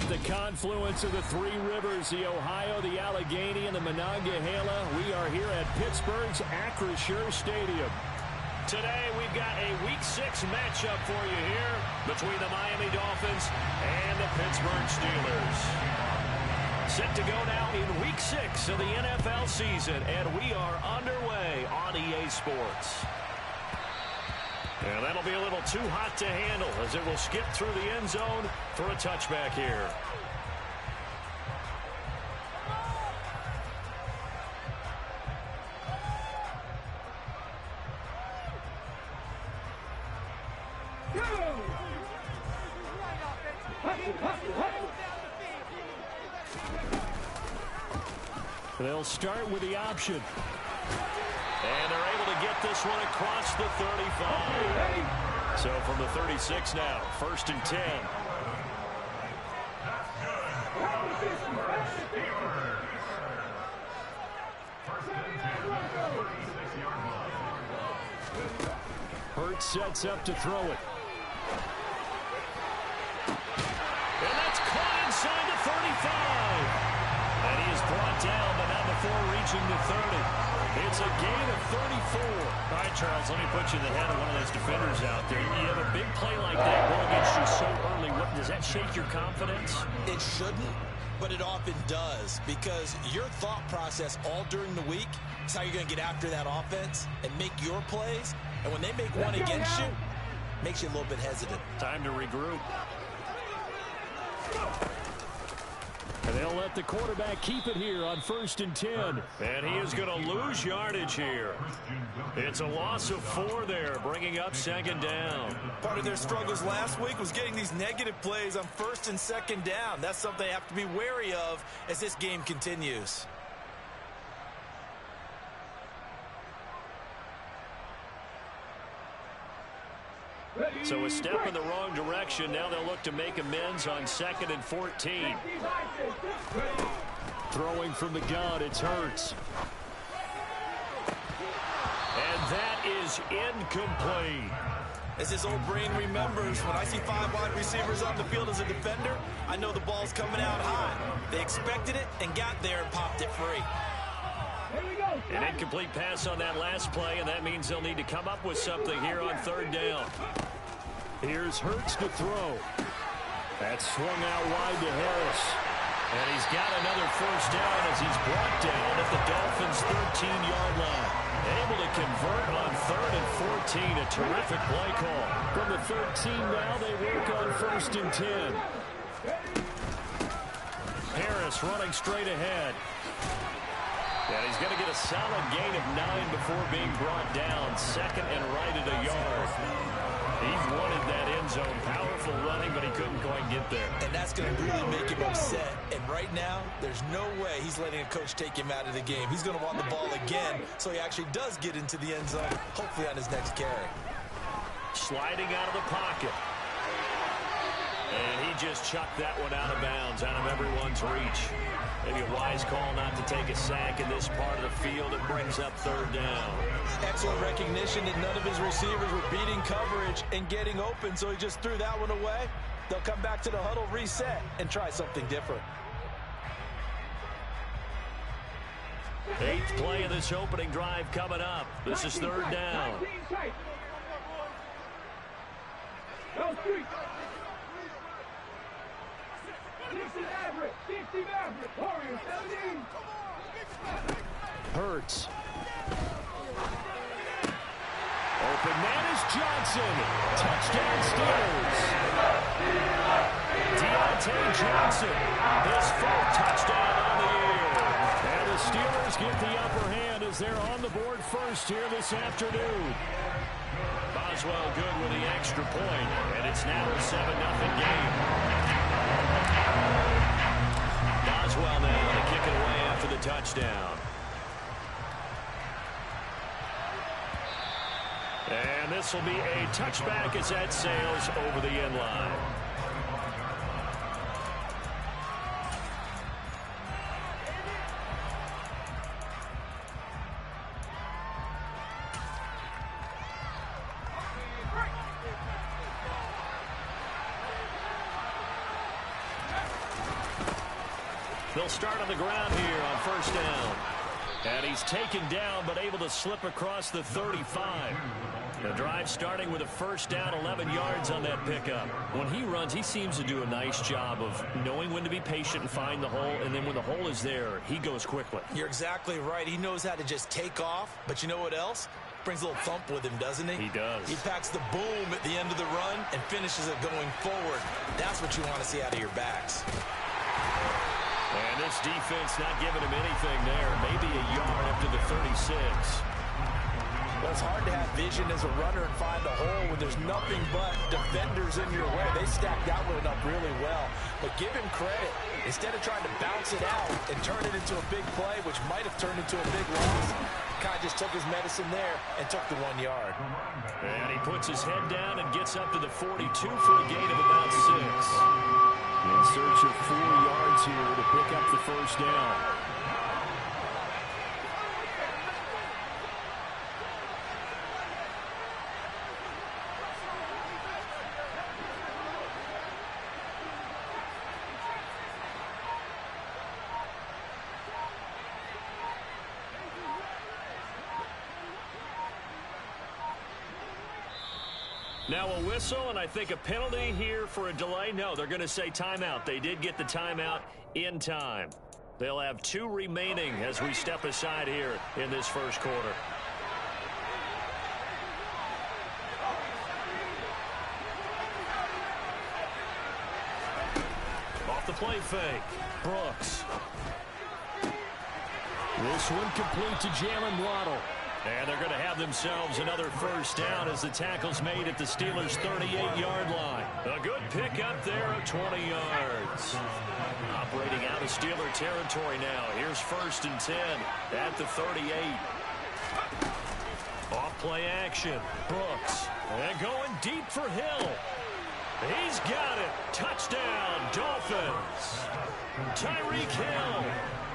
At the confluence of the three rivers, the Ohio, the Allegheny, and the Monongahela, we are here at Pittsburgh's Acrisure Stadium. Today, we've got a Week 6 matchup for you here between the Miami Dolphins and the Pittsburgh Steelers. Set to go now in Week 6 of the NFL season, and we are underway on EA Sports. And that'll be a little too hot to handle as it will skip through the end zone for a touchback here. They'll start with the option. And they're able to get this one across the 35. So from the 36 now, 1st and 10. Hurts sets up to throw it. And that's caught inside the 35. And he is brought down, but not before reaching the 30. It's a gain of 34. All right, Charles, let me put you in the head of one of those defenders out there. You have a big play like that go against you so early. Does that shake your confidence? It shouldn't, but it often does, because your thought process all during the week is how you're going to get after that offense and make your plays. And when they make one against you, it makes you a little bit hesitant. Time to regroup. And they'll let the quarterback keep it here on 1st and 10. And he is going to lose yardage here. It's a loss of 4 there, bringing up 2nd down. Part of their struggles last week was getting these negative plays on 1st and 2nd down. That's something they have to be wary of as this game continues. So a step in the wrong direction. Now they'll look to make amends on 2nd and 14. Throwing from the gun, it's Hurts. And that is incomplete. As his old brain remembers, when I see 5 wide receivers on the field as a defender, I know the ball's coming out high. They expected it and got there and popped it free. An incomplete pass on that last play, and that means they'll need to come up with something here on 3rd down. Here's Hurts to throw. That's swung out wide to Harris. And he's got another 1st down as he's brought down at the Dolphins' 13-yard line. Able to convert on 3rd and 14. A terrific play call. From the 13 now, they work on 1st and 10. Harris running straight ahead. And he's going to get a solid gain of 9 before being brought down. 2nd and right at a yard. He wanted that end zone. Powerful running, but he couldn't quite get there. And that's going to really make him upset. And right now, there's no way he's letting a coach take him out of the game. He's going to want the ball again, so he actually does get into the end zone, hopefully on his next carry. Sliding out of the pocket. And he just chucked that one out of bounds, out of everyone's reach. Maybe a wise call not to take a sack in this part of the field. It brings up 3rd down. Excellent recognition that none of his receivers were beating coverage and getting open, so he just threw that one away. They'll come back to the huddle, reset, and try something different. 8th play of this opening drive coming up. This is 3rd down. Hurts. Open man is Johnson. Touchdown Steelers. Deontay Johnson. His 4th touchdown on the year. And the Steelers get the upper hand as they're on the board first here this afternoon. Boswell good with the extra point, and it's now a 7-0 game. Boswell now to kick it away after the touchdown. And this will be a touchback as that sails over the end line. They'll start on the ground here on first down. And he's taken down, but able to slip across the 35. The drive starting with a first down, 11 yards on that pickup. When he runs, he seems to do a nice job of knowing when to be patient and find the hole, and then when the hole is there, he goes quickly. You're exactly right. He knows how to just take off, but you know what else? Brings a little thump with him, doesn't he? He does. He packs the boom at the end of the run and finishes it going forward. That's what you want to see out of your backs. And this defense not giving him anything there. Maybe a yard after the 36. Well, it's hard to have vision as a runner and find a hole when there's nothing but defenders in your way. They stacked that one up really well. But give him credit. Instead of trying to bounce it out and turn it into a big play, which might have turned into a big loss, kind of just took his medicine there and took the 1 yard. And he puts his head down and gets up to the 42 for a gain of about 6. In search of 4 yards here to pick up the first down. Now a whistle, and I think a penalty here for a delay. No, they're going to say timeout. They did get the timeout in time. They'll have 2 remaining as we step aside here in this first quarter. Off the play fake, Brooks. This one complete to Jalen Waddle. And they're going to have themselves another first down as the tackle's made at the Steelers' 38-yard line. A good pickup there of 20 yards. Operating out of Steeler territory now. Here's 1st and 10 at the 38. Off play action. Brooks. And going deep for Hill. He's got it. Touchdown, Dolphins. Tyreek Hill.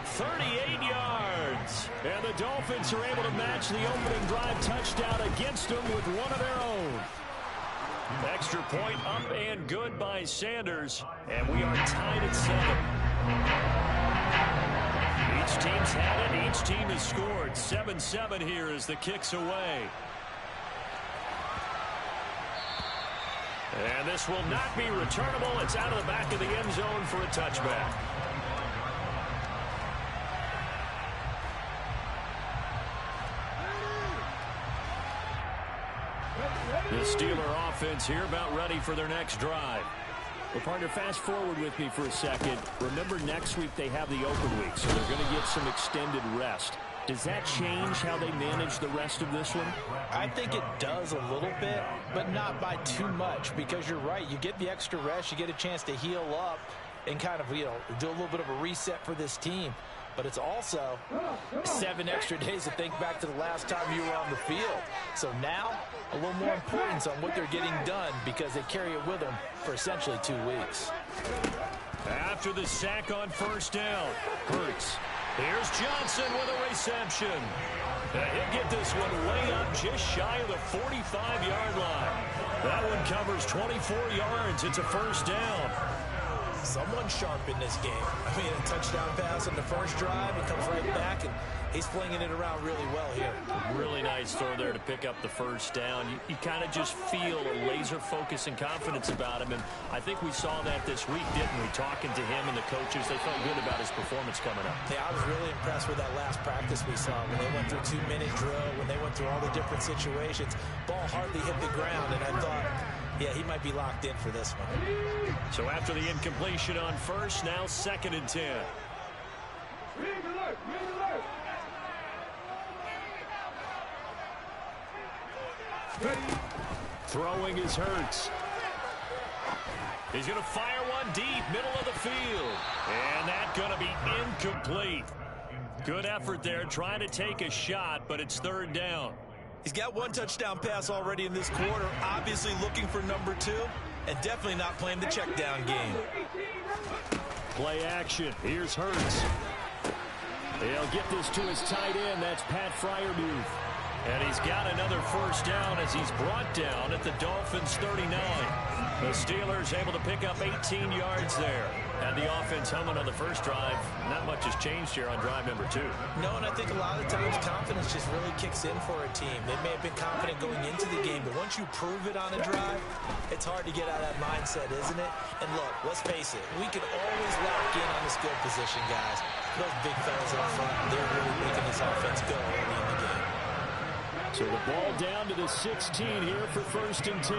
38 yards. And the Dolphins are able to match the opening drive touchdown against them with one of their own. Extra point up and good by Sanders. And we are tied at 7. Each team's had it. Each team has scored. 7-7 here as the kick's away. And this will not be returnable. It's out of the back of the end zone for a touchback. The Steeler offense here about ready for their next drive. Well, partner, fast forward with me for a second. Remember, next week they have the open week, so they're going to get some extended rest. Does that change how they manage the rest of this one? I think it does a little bit, but not by too much, because you're right. You get the extra rest. You get a chance to heal up and kind of, do a little bit of a reset for this team. But it's also 7 extra days to think back to the last time you were on the field. So now, a little more importance on what they're getting done because they carry it with them for essentially 2 weeks. After the sack on first down, Hurts. Here's Johnson with a reception. He'll get this one way up just shy of the 45-yard line. That one covers 24 yards. It's a first down. Someone sharp in this game. I mean, a touchdown pass on the first drive. He comes right back, and he's flinging it around really well here. Really nice throw there to pick up the first down. You kind of just feel a laser focus and confidence about him, and I think we saw that this week, didn't we? Talking to him and the coaches, they felt good about his performance coming up. Yeah, I was really impressed with that last practice we saw when they went through 2-minute drill, when they went through all the different situations. Ball hardly hit the ground, and I thought, yeah, he might be locked in for this one. So after the incompletion on first, now 2nd and 10. Throwing is Hurts. He's going to fire one deep, middle of the field. And that's going to be incomplete. Good effort there, trying to take a shot, but it's 3rd down. He's got 1 touchdown pass already in this quarter, obviously looking for number 2, and definitely not playing the check down game. Play action. Here's Hurts. He'll get this to his tight end. That's Pat Freiermuth. And he's got another first down as he's brought down at the Dolphins' 39. The Steelers able to pick up 18 yards there. Had the offense humming on the first drive. Not much has changed here on drive number 2. No, and I think a lot of times confidence just really kicks in for a team. They may have been confident going into the game, but once you prove it on a drive, it's hard to get out of that mindset, isn't it? And look, let's face it, we can always lock in on the skill position, guys. Those big fellas up front, they're really making this offense go early in the game. So the ball down to the 16 here for 1st and 10.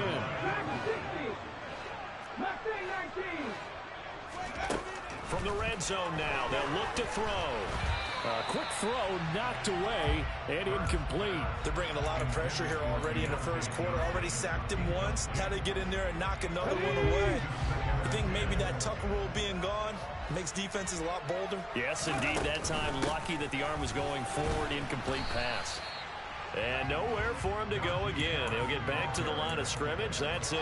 From the red zone now, they'll look to throw. A quick throw knocked away and incomplete. They're bringing a lot of pressure here already in the first quarter. Already sacked him once. How to get in there and knock another one away. You think maybe that Tucker rule being gone makes defenses a lot bolder? Yes, indeed. That time, lucky that the arm was going forward. Incomplete pass. And nowhere for him to go again. He'll get back to the line of scrimmage. That's it.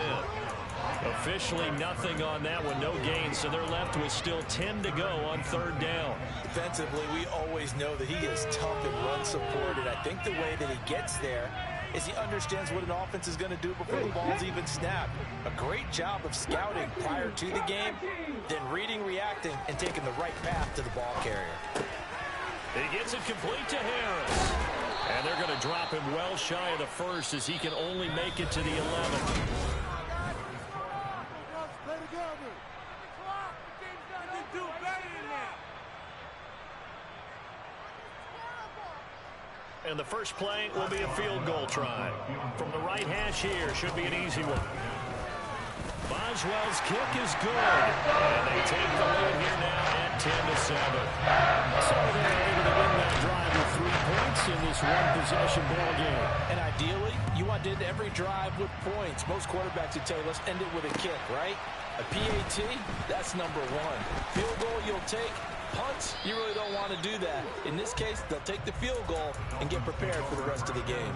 Officially nothing on that one. No gain. So they're left with still 10 to go on 3rd down. Defensively, we always know that he is tough and run supported. I think the way that he gets there is he understands what an offense is going to do before the ball's even snapped. A great job of scouting prior to the game, then reading, reacting, and taking the right path to the ball carrier. He gets it complete to Harris. And they're going to drop him well shy of the 1st as he can only make it to the 11th. And the first play will be a field goal try. From the right hash here, should be an easy one. Boswell's kick is good. And they take the lead here now at 10-7. So they're able to win that drive with 3 points in this one-possession ball game. And ideally, you want to end every drive with points. Most quarterbacks would tell you, let's end it with a kick, right? A PAT, that's number 1. Field goal you'll take. Punts, you really don't want to do that. In this case, they'll take the field goal and get prepared for the rest of the game.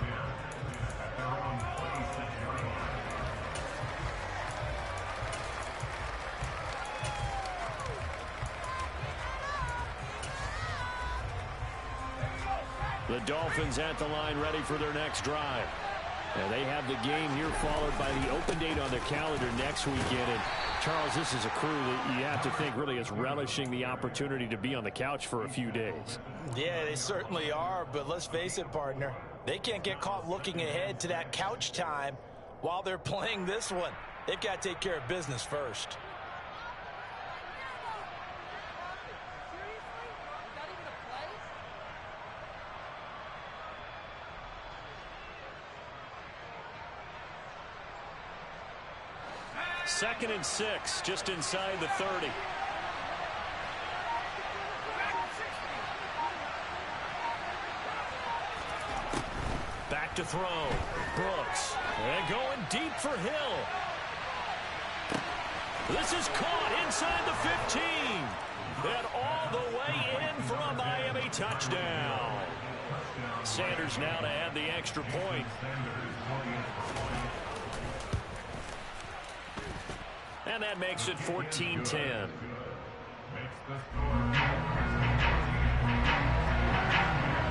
The Dolphins at the line ready for their next drive. And they have the game here followed by the open date on their calendar next weekend. And Charles, this is a crew that you have to think really is relishing the opportunity to be on the couch for a few days. Yeah, they certainly are. But let's face it, partner, they can't get caught looking ahead to that couch time while they're playing this one. They've got to take care of business first. Second and 6, just inside the 30. Back to throw. Brooks. And going deep for Hill. This is caught inside the 15. And all the way in for a Miami touchdown. Sanders now to add the extra point. And that makes it 14-10.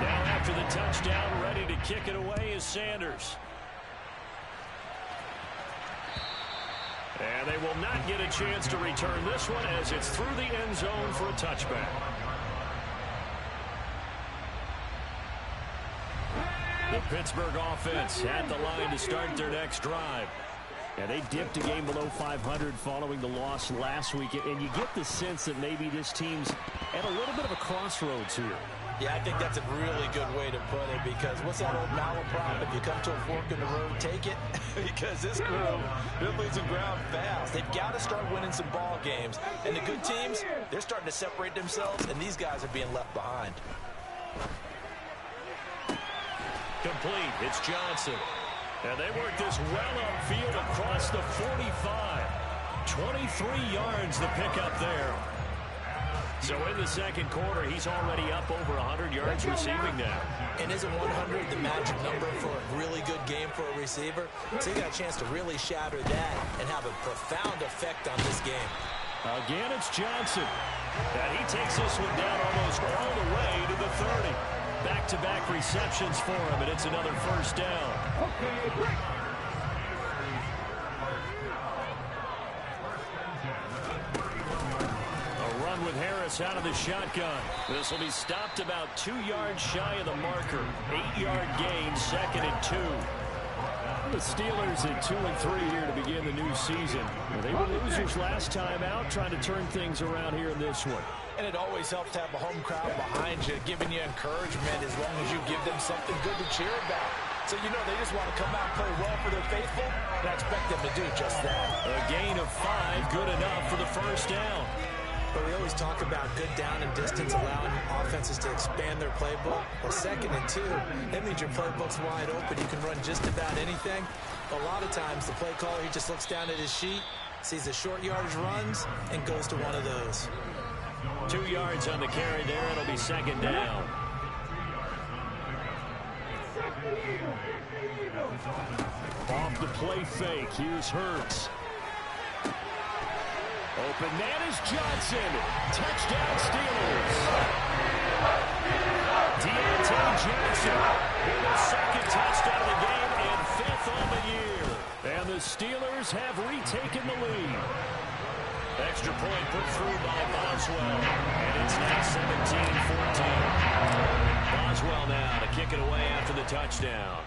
Now after the touchdown, ready to kick it away is Sanders. And they will not get a chance to return this one as it's through the end zone for a touchback. The Pittsburgh offense at the line to start their next drive. And they dipped a game below 500 following the loss last week. And you get the sense that maybe this team's at a little bit of a crossroads here. Yeah, I think that's a really good way to put it, because what's that old malaprop? If you come to a fork in the road, take it. Because this crew, they're losing ground fast. They've got to start winning some ball games. And the good teams, they're starting to separate themselves, and these guys are being left behind. Complete. It's Johnson. And they work this well upfield across the 45. 23 yards the pickup there. So in the second quarter, he's already up over 100 yards receiving now. And isn't 100 the magic number for a really good game for a receiver? So you got a chance to really shatter that and have a profound effect on this game. Again, it's Johnson. And he takes this one down almost all the way to the 30. Back-to-back receptions for him, and it's another first down. Offense out of the shotgun. This will be stopped about 2 yards shy of the marker. 8-yard gain, 2nd and 2. The Steelers at 2-3 here to begin the new season. They were losers last time out, trying to turn things around here in this one. And it always helps to have a home crowd behind you, giving you encouragement as long as you give them something good to cheer about. So you know they just want to come out and play well for their faithful, and I expect them to do just that. A gain of 5, good enough for the first down. But we always talk about good down and distance, allowing offenses to expand their playbook. Well, 2nd and 2, that means your playbook's wide open. You can run just about anything. A lot of times, the play caller, he just looks down at his sheet, sees the short yardage runs, and goes to one of those. 2 yards on the carry there. It'll be 2nd down. Off the play fake. Here's Hurts. Open man is Johnson. Touchdown Steelers. Deontay Johnson with his 2nd touchdown of the game and 5th on the year. And the Steelers have retaken the lead. Extra point put through by Boswell. And it's now 17-14. Boswell now to kick it away after the touchdown.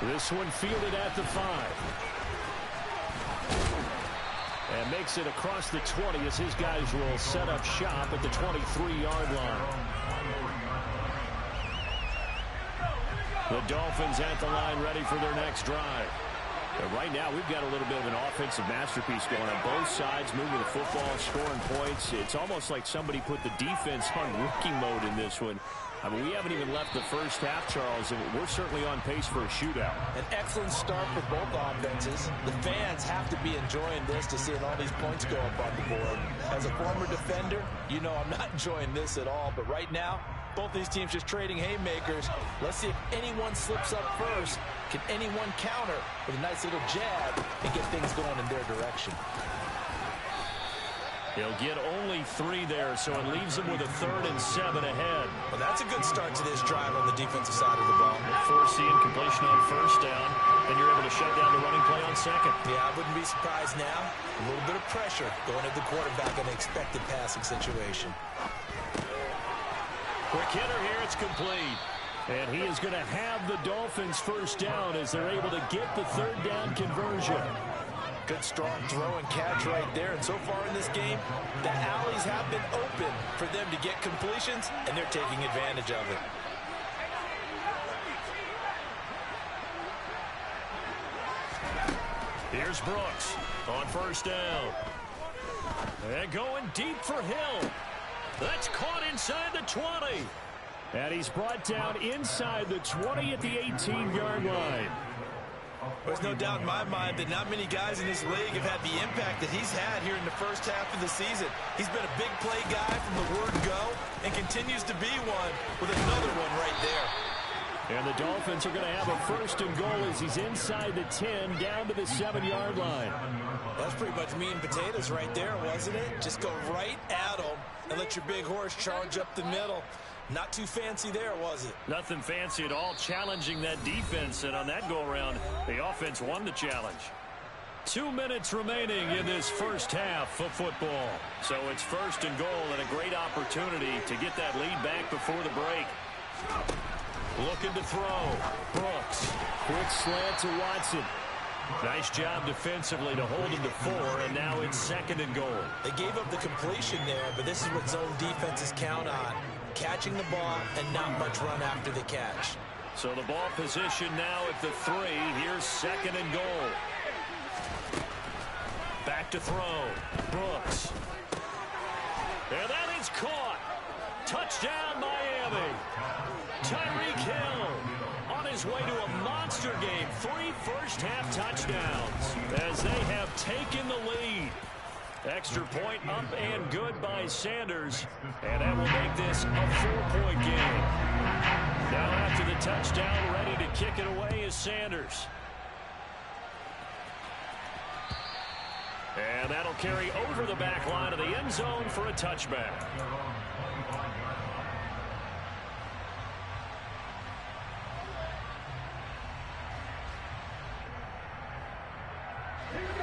This one fielded at the 5. And makes it across the 20 as his guys will set up shop at the 23-yard line. The Dolphins at the line ready for their next drive. And right now, we've got a little bit of an offensive masterpiece going on both sides, moving the football, scoring points. It's almost like somebody put the defense on rookie mode in this one. I mean, we haven't even left the first half, Charles, and we're certainly on pace for a shootout. An excellent start for both offenses. The fans have to be enjoying this to seeing all these points go up on the board. As a former defender, you know I'm not enjoying this at all, but right now, both these teams just trading haymakers. Let's see if anyone slips up first. Can anyone counter with a nice little jab and get things going in their direction? He'll get only 3 there, so it leaves him with a 3rd and 7 ahead. Well, that's a good start to this drive on the defensive side of the ball. Forcing completion on first down, and you're able to shut down the running play on 2nd. Yeah, I wouldn't be surprised now. A little bit of pressure going at the quarterback in an expected passing situation. Quick hitter here, it's complete. And he is going to have the Dolphins first down as they're able to get the 3rd down conversion. Good strong throw and catch right there. And so far in this game, the alleys have been open for them to get completions, and they're taking advantage of it. Here's Brooks on first down. And going deep for Hill. That's caught inside the 20. And he's brought down inside the 20 at the 18-yard line. There's no doubt in my mind that not many guys in this league have had the impact that he's had here in the first half of the season. He's been a big play guy from the word go and continues to be one with another one right there. And the Dolphins are going to have a 1st and goal as he's inside the 10 down to the 7-yard line. That's pretty much meat and potatoes right there, wasn't it? Just go right at him and let your big horse charge up the middle. Not too fancy there, was it? Nothing fancy at all, challenging that defense. And on that go-around, the offense won the challenge. 2 minutes remaining in this first half of football. So it's 1st and goal and a great opportunity to get that lead back before the break. Looking to throw. Brooks. Quick slant to Watson. Nice job defensively to hold him to 4, and now it's 2nd and goal. They gave up the completion there, but this is what zone defenses count on. Catching the ball and not much run after the catch. So the ball position now at the 3. Here's 2nd and goal. Back to throw. Brooks. And that is caught. Touchdown, Miami. Tyreek Hill on his way to a monster game. 3 first-half touchdowns as they have taken the lead. Extra point up and good by Sanders. And that will make this a 4-point game. Now after the touchdown, ready to kick it away is Sanders. And that'll carry over the back line of the end zone for a touchback.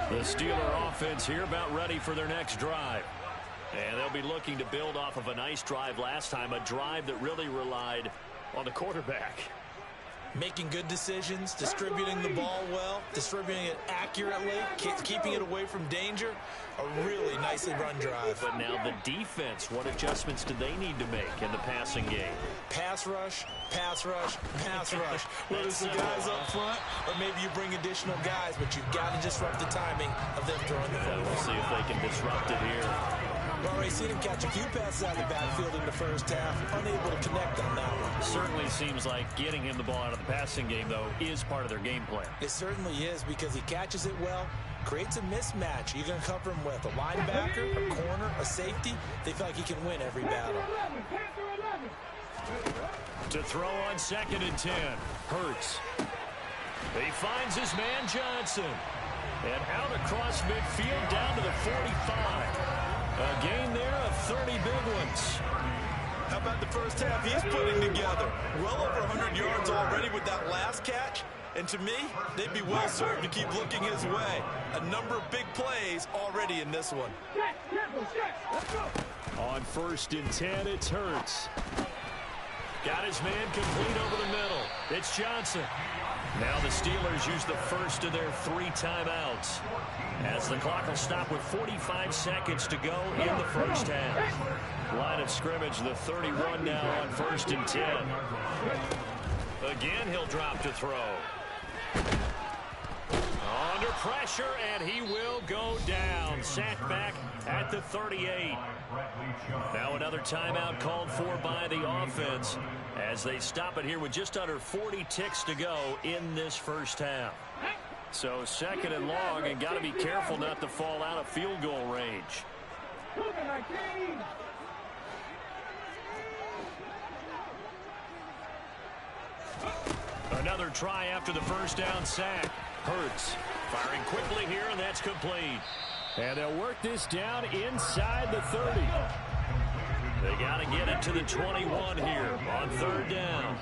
The Steeler offense here about ready for their next drive. And they'll be looking to build off of a nice drive last time, a drive that really relied on the quarterback. Making good decisions, distributing the ball well, distributing it accurately, keeping it away from danger. A really nicely run drive. But now the defense, what adjustments do they need to make in the passing game? Pass rush, pass rush, pass rush. Whether it's the guys up front or maybe you bring additional guys, but you've got to disrupt the timing of them throwing the football. We'll see if they can disrupt it here. We've already seen him catch a few passes out of the backfield in the first half, unable to connect on that one. Certainly seems like getting him the ball out of the passing game, though, is part of their game plan. It certainly is, because he catches it well, creates a mismatch. You're going to cover him with a linebacker, a corner, a safety. They feel like he can win every battle. To throw on 2nd and 10, Hurts. He finds his man Johnson. And out across midfield down to the 45. A gain there of 30 big ones. How about the first half he's putting together? Well over 100 yards already with that last catch. And to me, they'd be well served to keep looking his way. A number of big plays already in this one. On 1st and 10, it's Hurts. Got his man complete over the middle. It's Johnson. Now the Steelers use the first of their 3 timeouts, as the clock will stop with 45 seconds to go in the first half. Line of scrimmage, the 31 now on 1st and 10. Again, he'll drop to throw. Under pressure, and he will go down. Sacked back at the 38. Now another timeout called for by the offense, as they stop it here with just under 40 ticks to go in this first half. So 2nd and long, and got to be careful not to fall out of field goal range. Another try after the first down sack. Hurts firing quickly here, and that's complete. And they'll work this down inside the 30. They got to get it to the 21 here on 3rd down.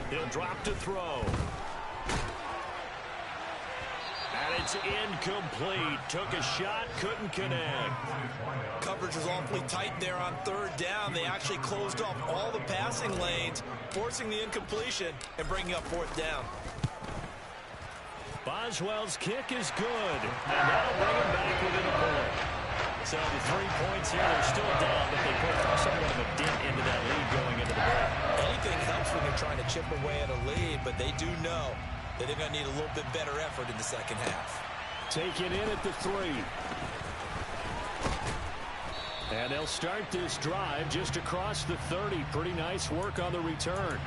He'll drop to throw. And it's incomplete. Took a shot, couldn't connect. Coverage was awfully tight there on 3rd down. They actually closed off all the passing lanes, forcing the incompletion and bringing up 4th down. Boswell's kick is good, and that'll bring him back within a point. So the 3 points here, they're still down, but they put somewhat of a dent into that lead going into the break. Anything helps when you're trying to chip away at a lead, but they do know that they're going to need a little bit better effort in the second half. Taken in at the 3. And they'll start this drive just across the 30. Pretty nice work on the return.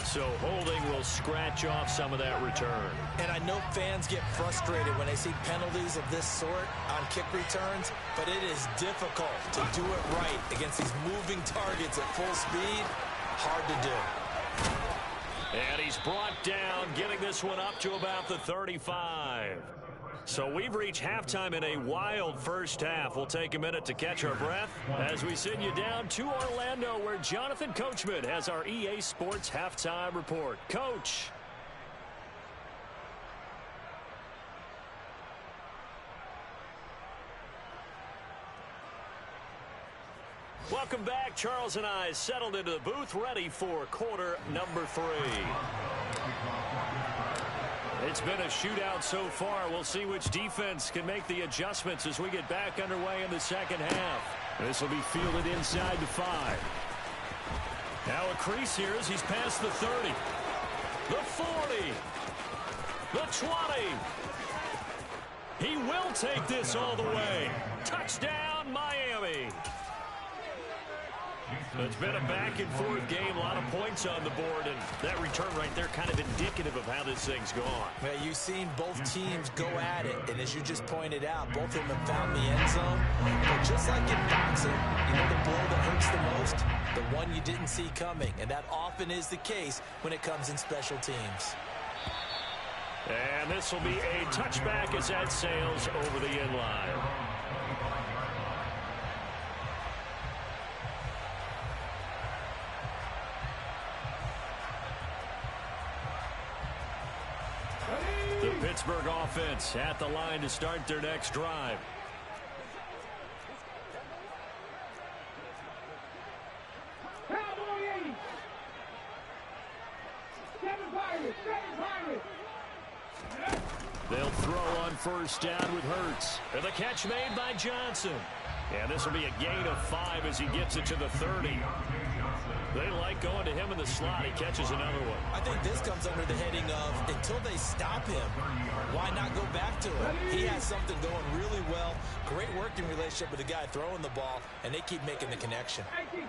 So holding will scratch off some of that return. And I know fans get frustrated when they see penalties of this sort on kick returns, but it is difficult to do it right against these moving targets at full speed. Hard to do. And he's brought down, getting this one up to about the 35. So we've reached halftime in a wild first half. We'll take a minute to catch our breath as we send you down to Orlando, where Jonathan Coachman has our EA Sports Halftime Report. Coach. Welcome back. Charles and I settled into the booth, ready for quarter number 3. It's been a shootout so far. We'll see which defense can make the adjustments as we get back underway in the second half. This will be fielded inside the 5. Now a crease here as he's past the 30. The 40. The 20. He will take this all the way. Touchdown, Miami. It's been a back-and-forth game, a lot of points on the board, and that return right there kind of indicative of how this thing's gone. Well, you've seen both teams go at it, and as you just pointed out, both of them have found the end zone. But just like in boxing, you know the blow that hurts the most? The one you didn't see coming, and that often is the case when it comes in special teams. And this will be a touchback as that sails over the end line. The Pittsburgh offense at the line to start their next drive. They'll throw on first down with Hurts. And the catch made by Johnson. And this will be a gain of 5 as he gets it to the 30. They like going to him in the slot. He catches another one. I think this comes under the heading of until they stop him, why not go back to him? He has something going really well. Great working relationship with the guy throwing the ball, and they keep making the connection. 18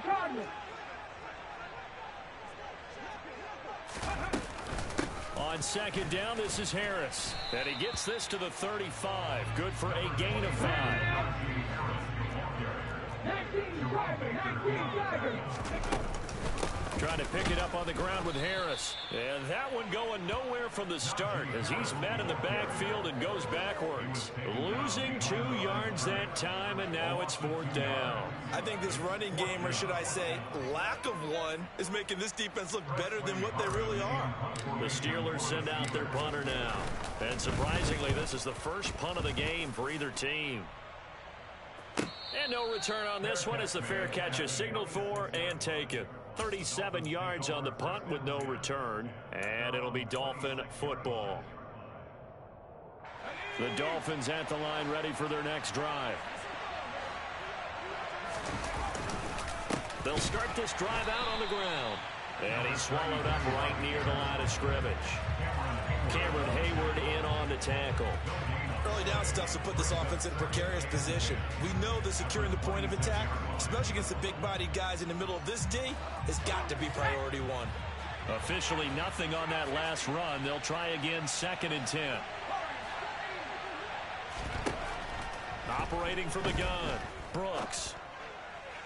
Cardinal. On second down, this is Harris. And he gets this to the 35. Good for a gain of 5. 19 driver. Trying to pick it up on the ground with Harris. And that one going nowhere from the start as he's met in the backfield and goes backwards. Losing 2 yards that time, and now it's 4th down. I think this running game, or should I say lack of one, is making this defense look better than what they really are. The Steelers send out their punter now. And surprisingly, this is the first punt of the game for either team. And no return on this one as the fair catch is signaled for and taken. 37 yards on the punt with no return. And it'll be Dolphin football. The Dolphins at the line ready for their next drive. They'll start this drive out on the ground. And he's swallowed up right near the line of scrimmage. Cameron Hayward in on the tackle. Early down stuff to put this offense in a precarious position. We know that securing the point of attack, especially against the big-bodied guys in the middle of this D, has got to be priority 1. Officially nothing on that last run. They'll try again 2nd and 10. Operating from the gun, Brooks.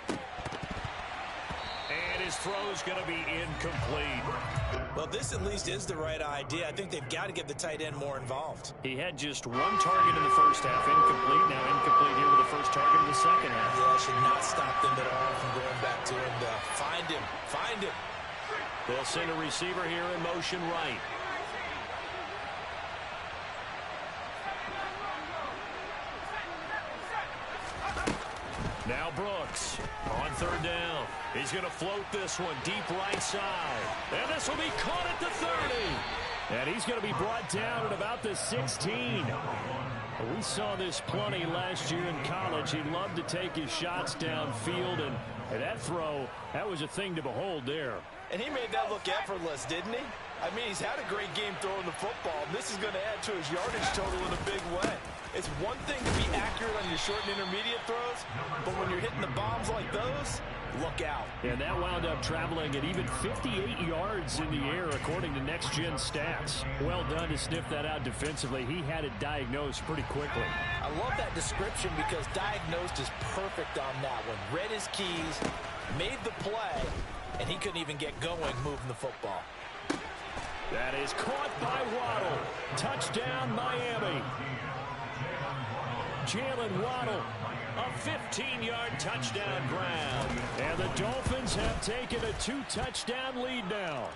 And his throw's going to be incomplete. Well, this at least is the right idea. I think they've got to get the tight end more involved. He had just 1 target in the first half, incomplete. Now incomplete here with the first target in the second half. Yeah, should not stop them at all from going back to him to find him. Find him. They'll send a receiver here in motion right. Now Brooks on 3rd down. He's going to float this one deep right side. And this will be caught at the 30. And he's going to be brought down at about the 16. We saw this plenty last year in college. He loved to take his shots downfield, and that throw, that was a thing to behold there. And he made that look effortless, didn't he? I mean, he's had a great game throwing the football, and this is going to add to his yardage total in a big way. It's one thing to be accurate on your short and intermediate throws, but when you're hitting the bombs like those, look out. And that wound up traveling at even 58 yards in the air, according to Next Gen Stats. Well done to sniff that out defensively. He had it diagnosed pretty quickly. I love that description because diagnosed is perfect on that one. Read his keys, made the play, and he couldn't even get going moving the football. That is caught by Waddle. Touchdown, Miami. Jalen Waddle, a 15-yard touchdown grab. And the Dolphins have taken a 2-touchdown lead now.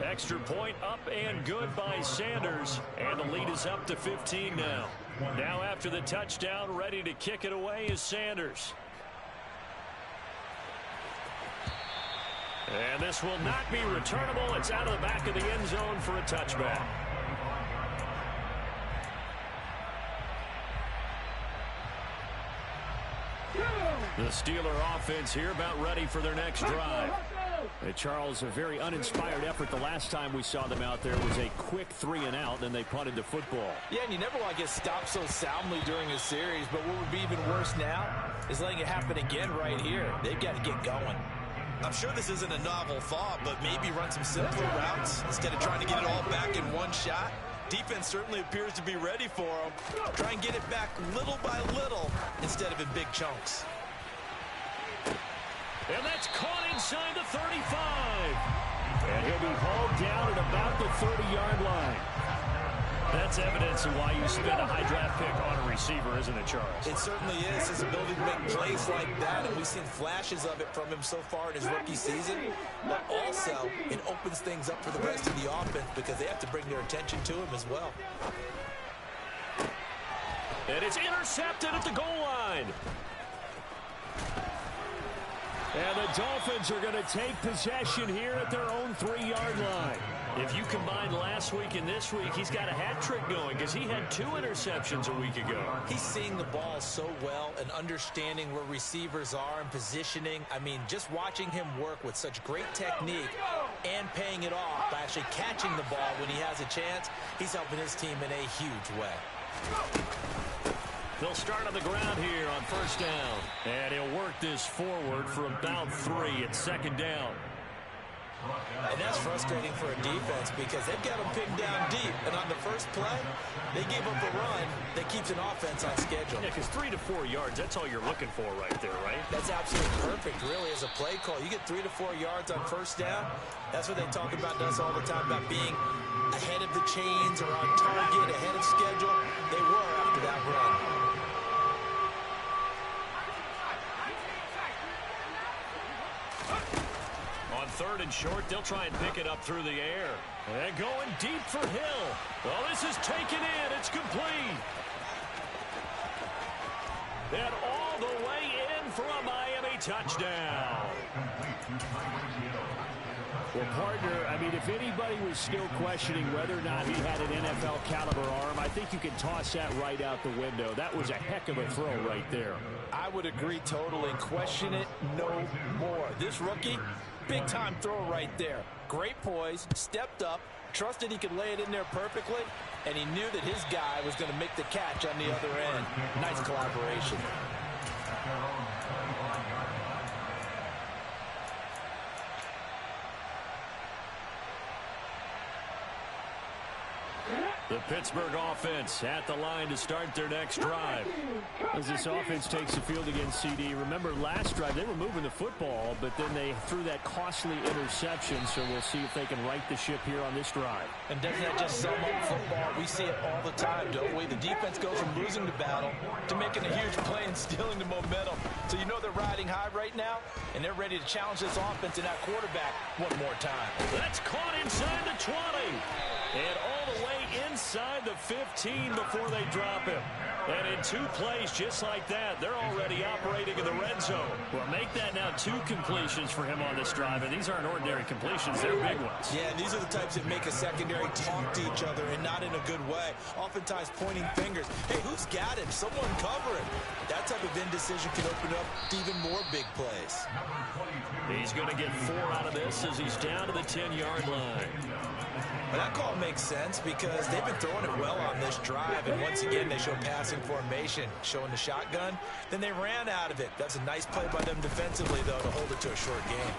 Extra point up and good by Sanders. And the lead is up to 15 now. Now after the touchdown, ready to kick it away is Sanders. And this will not be returnable. It's out of the back of the end zone for a touchback. The Steeler offense here about ready for their next drive. And Charles, a very uninspired effort the last time we saw them out there was a quick 3-and-out, then they punted the football. Yeah, and you never want to get stopped so soundly during a series, but what would be even worse now is letting it happen again right here. They've got to get going. I'm sure this isn't a novel thought, but maybe run some simpler routes instead of trying to get it all back in one shot. Defense certainly appears to be ready for them. Try and get it back little by little instead of in big chunks. And that's caught inside the 35. And he'll be hauled down at about the 30-yard line. That's evidence of why you spend a high draft pick on a receiver, isn't it, Charles? It certainly is. His ability to make plays like that, and we've seen flashes of it from him so far in his rookie season. But also, it opens things up for the rest of the offense because they have to bring their attention to him as well. And it's intercepted at the goal line. And the Dolphins are going to take possession here at their own 3-yard line. If you combine last week and this week, he's got a hat trick going because he had 2 interceptions a week ago. He's seeing the ball so well and understanding where receivers are and positioning. I mean, just watching him work with such great technique and paying it off by actually catching the ball when he has a chance, he's helping his team in a huge way. They'll start on the ground here on first down. And he'll work this forward for about 3 at second down. And that's frustrating for a defense because they've got him pinned down deep. And on the first play, they gave up a run that keeps an offense on schedule. Yeah, because 3 to 4 yards, that's all you're looking for right there, right? That's absolutely perfect, really, as a play call. You get 3 to 4 yards on first down. That's what they talk about to us all the time, about being ahead of the chains or on target, ahead of schedule. They were after that run. Third and short, they'll try and pick it up through the air. And going deep for Hill. Well, this is taken in. It's complete. And all the way in for a Miami touchdown. Well, partner, I mean, if anybody was still questioning whether or not he had an NFL caliber arm, I think you can toss that right out the window. That was a heck of a throw right there. I would agree totally. Question it no more. This rookie, big-time throw right there. Great poise, stepped up, trusted he could lay it in there perfectly, and he knew that his guy was going to make the catch on the other end. Nice collaboration. The Pittsburgh offense at the line to start their next drive. As this offense takes the field against CD, remember last drive they were moving the football, but then they threw that costly interception, so we'll see if they can right the ship here on this drive. And doesn't that just sum up football? We see it all the time, don't we? The defense goes from losing the battle to making a huge play and stealing the momentum. So you know they're riding high right now, and they're ready to challenge this offense and that quarterback one more time. That's caught inside the 20. And all the way inside the 15 before they drop him. And in 2 plays just like that, they're already operating in the red zone. Well, make that now 2 completions for him on this drive, and these aren't ordinary completions. They're big ones. Yeah, and these are the types that make a secondary talk to each other and not in a good way. Oftentimes pointing fingers. Hey, who's got him? Someone cover him. That type of indecision can open up to even more big plays. He's going to get 4 out of this as he's down to the 10-yard line. Well, that call makes sense because they've been throwing it well on this drive, and once again they show passing formation, showing the shotgun. Then they ran out of it. That's a nice play by them defensively, though, to hold it to a short game.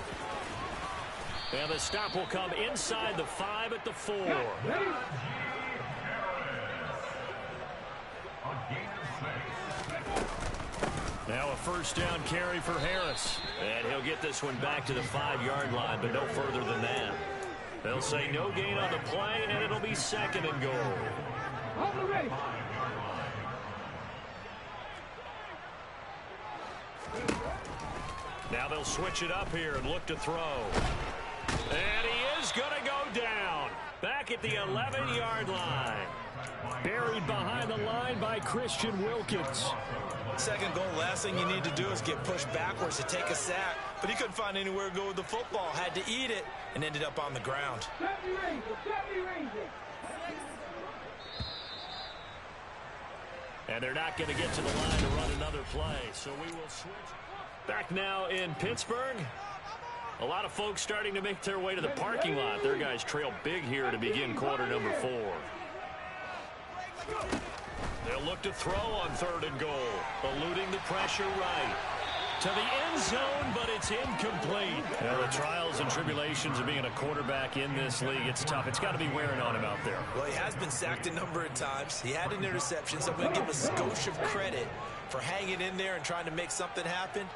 And the stop will come inside the 5 at the 4. Now a first down carry for Harris. And he'll get this one back to the 5-yard line, but no further than that. They'll say no gain on the play, and it'll be 2nd and goal. Now they'll switch it up here and look to throw. And he is going to go down. Back at the 11-yard line. Buried behind the line by Christian Wilkins. Second goal, last thing you need to do is get pushed backwards to take a sack. But he couldn't find anywhere to go with the football. Had to eat it and ended up on the ground. And they're not going to get to the line to run another play. So we will switch. Back now in Pittsburgh. A lot of folks starting to make their way to the parking lot. Their guys trail big here to begin quarter number 4. They'll look to throw on 3rd and goal. Eluding the pressure right. To the end zone, but it's incomplete. Well, the trials and tribulations of being a quarterback in this league, it's tough. It's got to be wearing on him out there. Well, he has been sacked a number of times. He had an interception, so I'm going to give him a skosh of credit for hanging in there and trying to make something happen,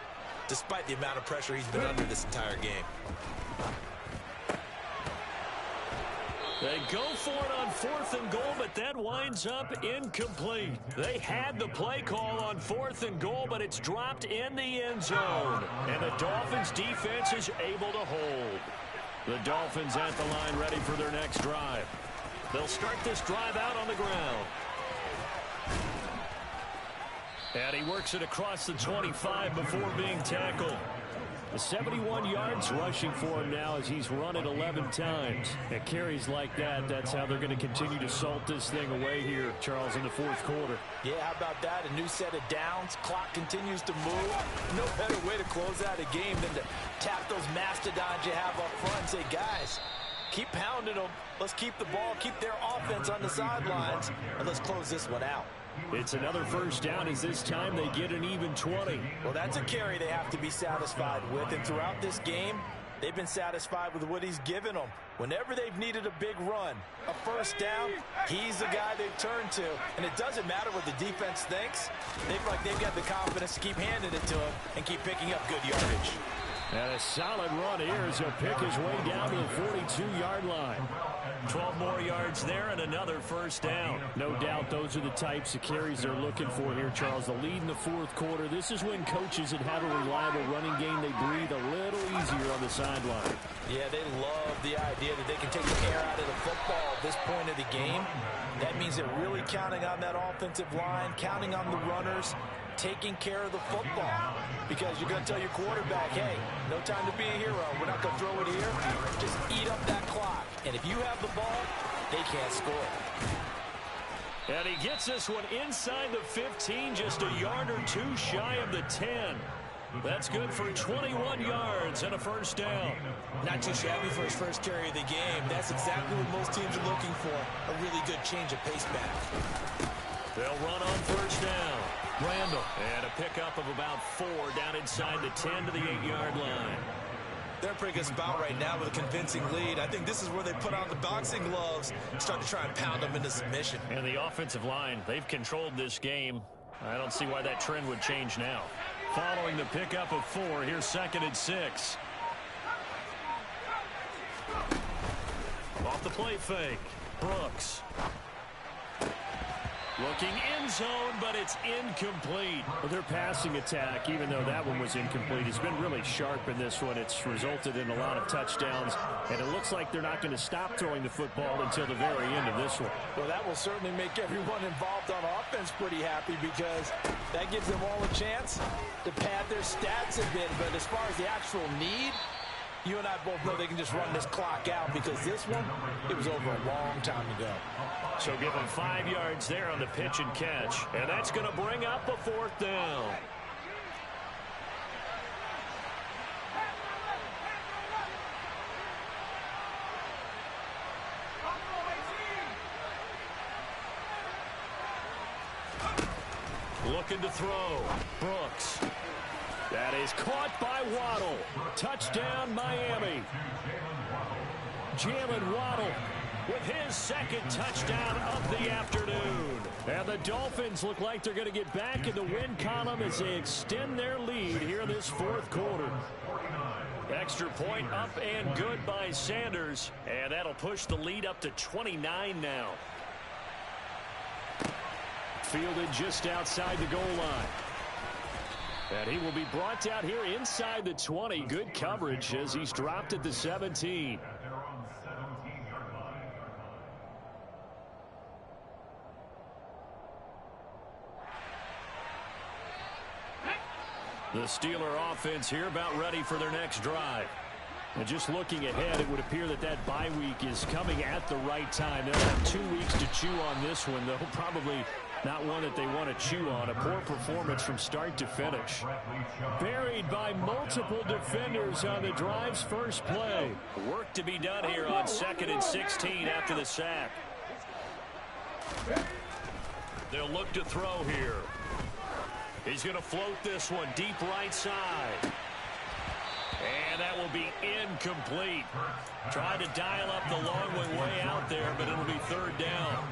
despite the amount of pressure he's been under this entire game. They go for it on 4th and goal, but that winds up incomplete. They had the play call on 4th and goal, but it's dropped in the end zone. And the Dolphins defense is able to hold. The Dolphins at the line ready for their next drive. They'll start this drive out on the ground. And he works it across the 25 before being tackled. The 71 yards rushing for him now as he's run it 11 times. At carries like that, that's how they're going to continue to salt this thing away here, Charles, in the 4th quarter. Yeah, how about that? A new set of downs. Clock continues to move. No better way to close out a game than to tap those mastodons you have up front and say, guys, keep pounding them. Let's keep the ball, keep their offense on the sidelines, and let's close this one out. It's another first down as this time they get an even 20. Well, that's a carry they have to be satisfied with. And throughout this game, they've been satisfied with what he's given them. Whenever they've needed a big run, a first down, he's the guy they've turned to. And it doesn't matter what the defense thinks. They feel like they've got the confidence to keep handing it to him and keep picking up good yardage. And a solid run here as he'll pick his way down to the 42-yard line. 12 more yards there and another first down. No doubt those are the types of carries they're looking for here, Charles. The lead in the 4th quarter. This is when coaches that have a reliable running game, they breathe a little easier on the sideline. Yeah, they love the idea that they can take the air out of the football at this point of the game. That means they're really counting on that offensive line, counting on the runners, taking care of the football. Because you're going to tell your quarterback, hey, no time to be a hero. We're not going to throw it here. Just eat up that clock. And if you have the ball, they can't score. And he gets this one inside the 15, just a yard or two shy of the 10. That's good for 21 yards and a first down. Not too shabby for his first carry of the game. That's exactly what most teams are looking for. A really good change of pace back. They'll run on first down. Randall. And a pickup of about 4 down inside the 10 to the 8-yard line. They're in a pretty good spot right now with a convincing lead. I think this is where they put on the boxing gloves and start to try and pound them into submission. And the offensive line, they've controlled this game. I don't see why that trend would change now. Following the pickup of 4, here's 2nd and 6. Off the play fake. Brooks. Looking end zone, but it's incomplete. Well, their passing attack, even though that one was incomplete, has been really sharp in this one. It's resulted in a lot of touchdowns, and it looks like they're not going to stop throwing the football until the very end of this one. Well, that will certainly make everyone involved on offense pretty happy because that gives them all a chance to pad their stats a bit. But as far as the actual need, you and I both know they can just run this clock out because this one, it was over a long time ago. So give them 5 yards there on the pitch and catch. And that's going to bring up a 4th down. Looking to throw. Brooks. That is caught by Waddle. Touchdown, Miami. Jalen Waddle with his 2nd touchdown of the afternoon. And the Dolphins look like they're going to get back in the win column as they extend their lead here in this 4th quarter. Extra point up and good by Sanders. And that'll push the lead up to 29 now. Fielded just outside the goal line. And he will be brought out here inside the 20. Good coverage as he's dropped at the 17. The Steeler offense here about ready for their next drive. And just looking ahead, it would appear that that bye week is coming at the right time. They'll have 2 weeks to chew on this one, though probably not one that they want to chew on. A poor performance from start to finish. Buried by multiple defenders on the drive's first play. Work to be done here on 2nd and 16 after the sack. They'll look to throw here. He's going to float this one deep right side. And that will be incomplete. Tried to dial up the long way out there, but it'll be 3rd down.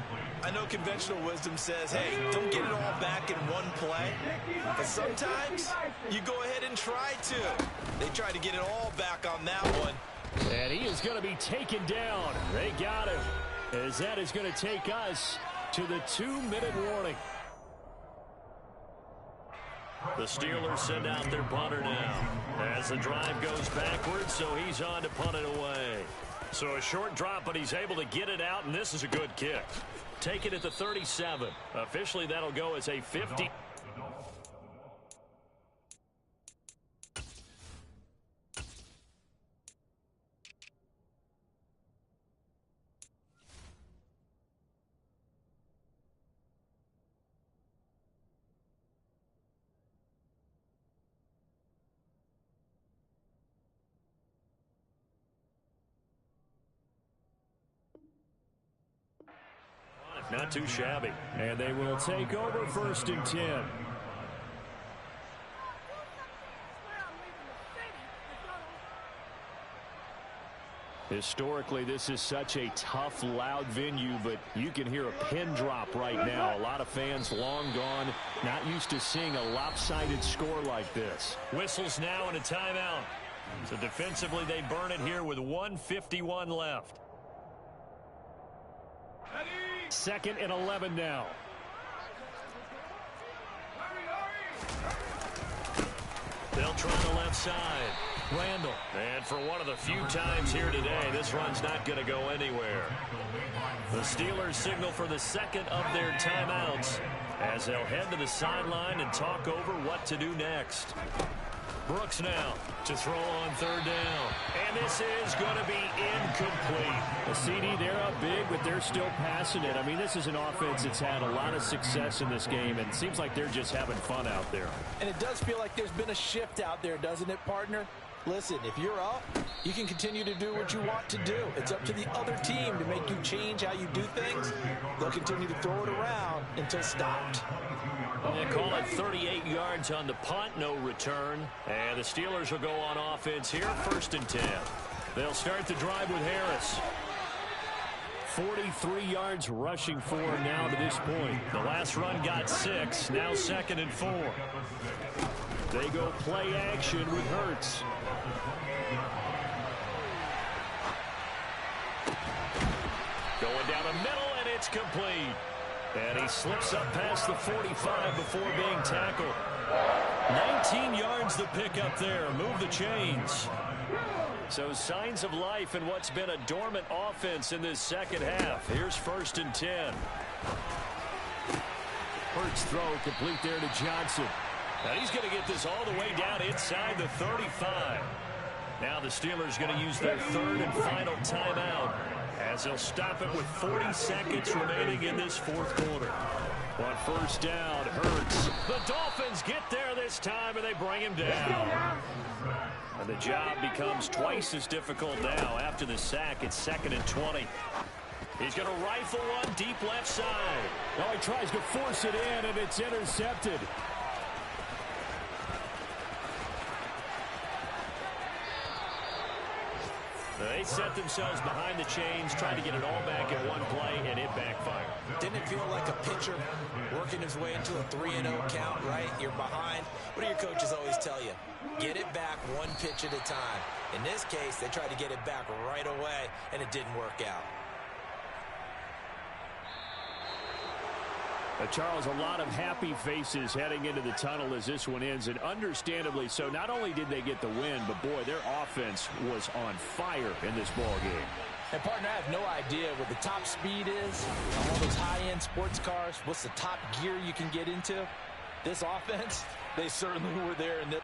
I know conventional wisdom says, hey, don't get it all back in one play. But sometimes you go ahead and try to. They tried to get it all back on that one. And he is going to be taken down. They got him, as that is going to take us to the 2-minute warning. The Steelers send out their punter now as the drive goes backwards, so he's on to punt it away. So a short drop, but he's able to get it out, and this is a good kick. Take it at the 37. Officially, that'll go as a 50. Not too shabby. And they will take over 1st and 10. Historically, this is such a tough, loud venue, but you can hear a pin drop right now. A lot of fans long gone, not used to seeing a lopsided score like this. Whistles now and a timeout. So defensively, they burn it here with 1:51 left. 2nd and 11 now. They'll try the left side. Randall. And for one of the few times here today, this run's not going to go anywhere. The Steelers signal for the 2nd of their timeouts as they'll head to the sideline and talk over what to do next. Brooks now to throw on 3rd down. And this is going to be incomplete. A CD, they're up big, but they're still passing it. I mean, this is an offense that's had a lot of success in this game, and it seems like they're just having fun out there. And it does feel like there's been a shift out there, doesn't it, partner? Listen, if you're up, you can continue to do what you want to do. It's up to the other team to make you change how you do things. They'll continue to throw it around until stopped. They call it 38 yards on the punt, no return. And the Steelers will go on offense here, 1st and 10. They'll start the drive with Harris. 43 yards rushing for him now to this point. The last run got 6, now 2nd and 4. They go play action with Hurts. Going down the middle, and it's complete. And he slips up past the 45 before being tackled. 19 yards to pick up there. Move the chains. So signs of life in what's been a dormant offense in this 2nd half. Here's 1st and 10. Hurts throw complete there to Johnson. Now he's going to get this all the way down inside the 35. Now the Steelers going to use their 3rd and final timeout as they'll stop it with 40 seconds remaining in this 4th quarter. On 1st down, Hurts. The Dolphins get there this time, and they bring him down. And the job becomes twice as difficult now after the sack. It's 2nd and 20. He's going to rifle one deep left side. Oh, he tries to force it in, and it's intercepted. They set themselves behind the chains, trying to get it all back in one play, and it backfired. Didn't it feel like a pitcher working his way into a 3-0 count, right? You're behind. What do your coaches always tell you? Get it back one pitch at a time. In this case, they tried to get it back right away, and it didn't work out. Charles, a lot of happy faces heading into the tunnel as this one ends, and understandably so. Not only did they get the win, but boy, their offense was on fire in this ball game. And partner, I have no idea what the top speed is on one of those high-end sports cars. What's the top gear you can get into? This offense, they certainly were there in this.